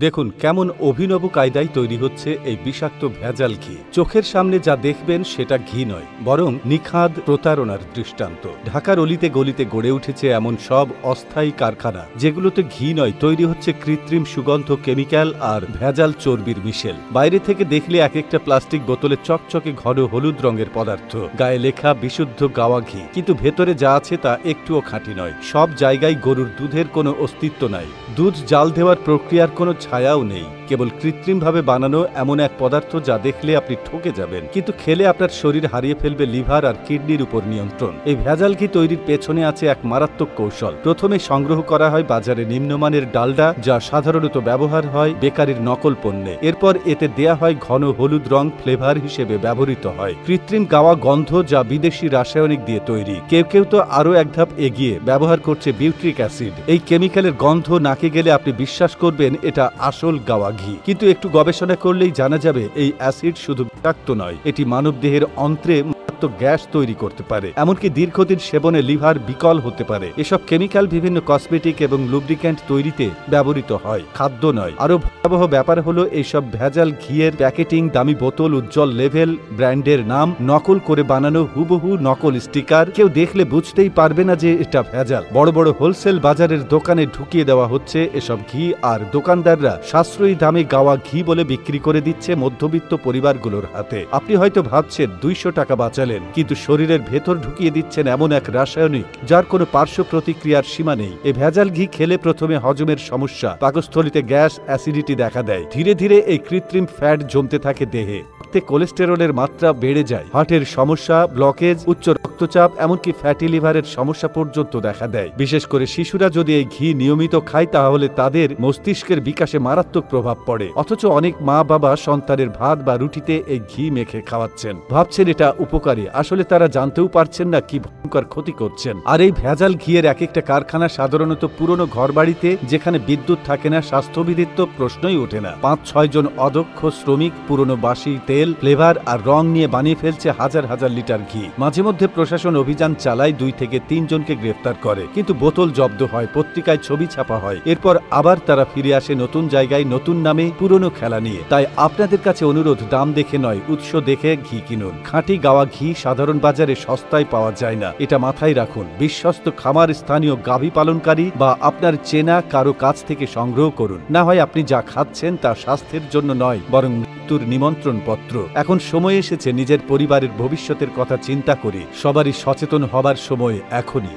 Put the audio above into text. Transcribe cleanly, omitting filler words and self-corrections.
দেখুন কেমন অভিনব কায়দায় তৈরি হচ্ছে এই বিষাক্ত ভেজাল ঘি। চোখের সামনে যা দেখবেন সেটা ঘি নয়, বরং নিখাদ প্রতারণার দৃষ্টান্ত। ঢাকার অলিতে গলিতে গড়ে উঠেছে এমন সব অস্থায়ী কারখানা যেগুলোতে ঘি নয়, তৈরি হচ্ছে কৃত্রিম সুগন্ধ, কেমিক্যাল আর ভেজাল চর্বির মিশেল। বাইরে থেকে দেখলে এক একটা প্লাস্টিক বোতলে চকচকে ঘন হলুদ রঙের পদার্থ, গায়ে লেখা বিশুদ্ধ গাওয়া ঘি, কিন্তু ভেতরে যা আছে তা একটুও খাঁটি নয়। সব জায়গায় গরুর দুধের কোনো অস্তিত্ব নাই, দুধ জাল দেওয়ার প্রক্রিয়ার কোনো ছায়াও নেই, কেবল কৃত্রিমভাবে বানানো এমন এক পদার্থ যা দেখলে আপনি ঠকে যাবেন, কিন্তু খেলে আপনার শরীর হারিয়ে ফেলবে লিভার আর কিডনির উপর নিয়ন্ত্রণ। এই ভেজাল ঘি তৈরির পেছনে আছে এক মারাত্মক কৌশল। প্রথমে সংগ্রহ করা হয় বাজারে নিম্নমানের ডালডা, যা সাধারণত ব্যবহার হয় বেকারির নকল পণ্যে। এরপর এতে দেয়া হয় ঘন হলুদ রং, ফ্লেভার হিসেবে ব্যবহৃত হয় কৃত্রিম গাওয়া গন্ধ, যা বিদেশি রাসায়নিক দিয়ে তৈরি। কেউ কেউ তো আরো এক ধাপ এগিয়ে ব্যবহার করছে বিউট্রিক অ্যাসিড। এই কেমিক্যালের গন্ধ নাকে গেলে আপনি বিশ্বাস করবেন এটা আসল গাওয়া ঘি, কিন্তু একটু গবেষণা করলেই জানা যাবে এই অ্যাসিড শুধু বিষাক্ত নয়, এটি মানবদেহের অন্ত্রে গ্যাস তৈরি করতে পারে, এমনকি দীর্ঘদিন সেবনে লিভার বিকল হতে পারে। এসব কেমিক্যাল বিভিন্ন কসমেটিক এবং লুব্রিক্যান্ট তৈরিতে ব্যবহৃত হয়, খাদ্য নয়। আরো ভয়াবহ ব্যাপার হলো এইসব ভেজাল ঘিয়ের প্যাকেটিং, দামি বোতল, উজ্জ্বল লেভেল, ব্র্যান্ডের নাম, নকল করে বানানো হুবহু নকল স্টিকার। কেউ দেখলে বুঝতেই পারবে না যে এটা ভেজাল। বড় বড় হোলসেল বাজারের দোকানে ঢুকিয়ে দেওয়া হচ্ছে এসব ঘি, আর দোকানদাররা সাশ্রয়ী দামে গাওয়া ঘি বলে বিক্রি করে দিচ্ছে মধ্যবিত্ত পরিবারগুলোর হাতে। আপনি হয়তো ভাবছেন 200 টাকা বাঁচালেন, কিন্তু শরীরের ভেতর ঢুকিয়ে দিচ্ছেন এমন এক রাসায়নিক যার কোনো পার্শ্ব প্রতিক্রিয়ার সীমা নেই। এই ভেজাল ঘি খেলে প্রথমে হজমের সমস্যা, পাকস্থলীতে গ্যাস, অ্যাসিডিটি দেখা দেয়। ধীরে ধীরে এই কৃত্রিম ফ্যাট জমতে থাকে দেহে, কোলেস্টেরলের মাত্রা বেড়ে যায়, হার্টের সমস্যা, ব্লকেজ, উচ্চ রক্তচাপ, এমনকি ফ্যাটি লিভারের সমস্যা পর্যন্ত দেখা দেয়। বিশেষ করে শিশুরা যদি এই ঘি নিয়মিত খায় তাহলে তাদের মস্তিষ্কের বিকাশে মারাত্মক প্রভাব পড়ে। অথচ অনেক মা বাবা সন্তানের ভাত বা রুটিতে এই ঘি মেখে খাওয়াচ্ছেন, ভাবছেন এটা উপকারী, আসলে তারা জানতেও পারছেন না কি ভয়ঙ্কর ক্ষতি করছেন। আর এই ভেজাল ঘিয়ের এক একটা কারখানা সাধারণত পুরনো ঘরবাড়িতে, যেখানে বিদ্যুৎ থাকে না, স্বাস্থ্যবিধির তো প্রশ্নই ওঠে না। 5-6 জন অদক্ষ শ্রমিক পুরনো বাসি তেল, ফ্লেভার আর রং নিয়ে বানিয়ে ফেলছে হাজার হাজার লিটার ঘি। মাঝে মধ্যে প্রশাসন অভিযান চালায়, 2 থেকে 3 জনকে গ্রেফতার করে, কিন্তু বোতল জব্দ হয়, পত্রিকায় ছবি ছাপা হয়, এরপর আবার তারা ফিরে আসে নতুন জায়গায়, নতুন নামে, পুরনো খেলা নিয়ে। তাই আপনাদের কাছে অনুরোধ, দাম দেখে নয়, উৎস দেখে ঘি কিনুন। খাঁটি গাওয়া ঘি সাধারণ বাজারে সস্তায় পাওয়া যায় না, এটা মাথায় রাখুন। বিশ্বস্ত খামার, স্থানীয় গাভী পালনকারী বা আপনার চেনা কারো কাছ থেকে সংগ্রহ করুন। না হয় আপনি যা খাচ্ছেন তা স্বাস্থ্যের জন্য নয়, বরং মৃত্যুর নিমন্ত্রণ পত্র। এখন সময় এসেছে নিজের পরিবারের ভবিষ্যতের কথা চিন্তা করে সবারই সচেতন হবার সময় এখনই।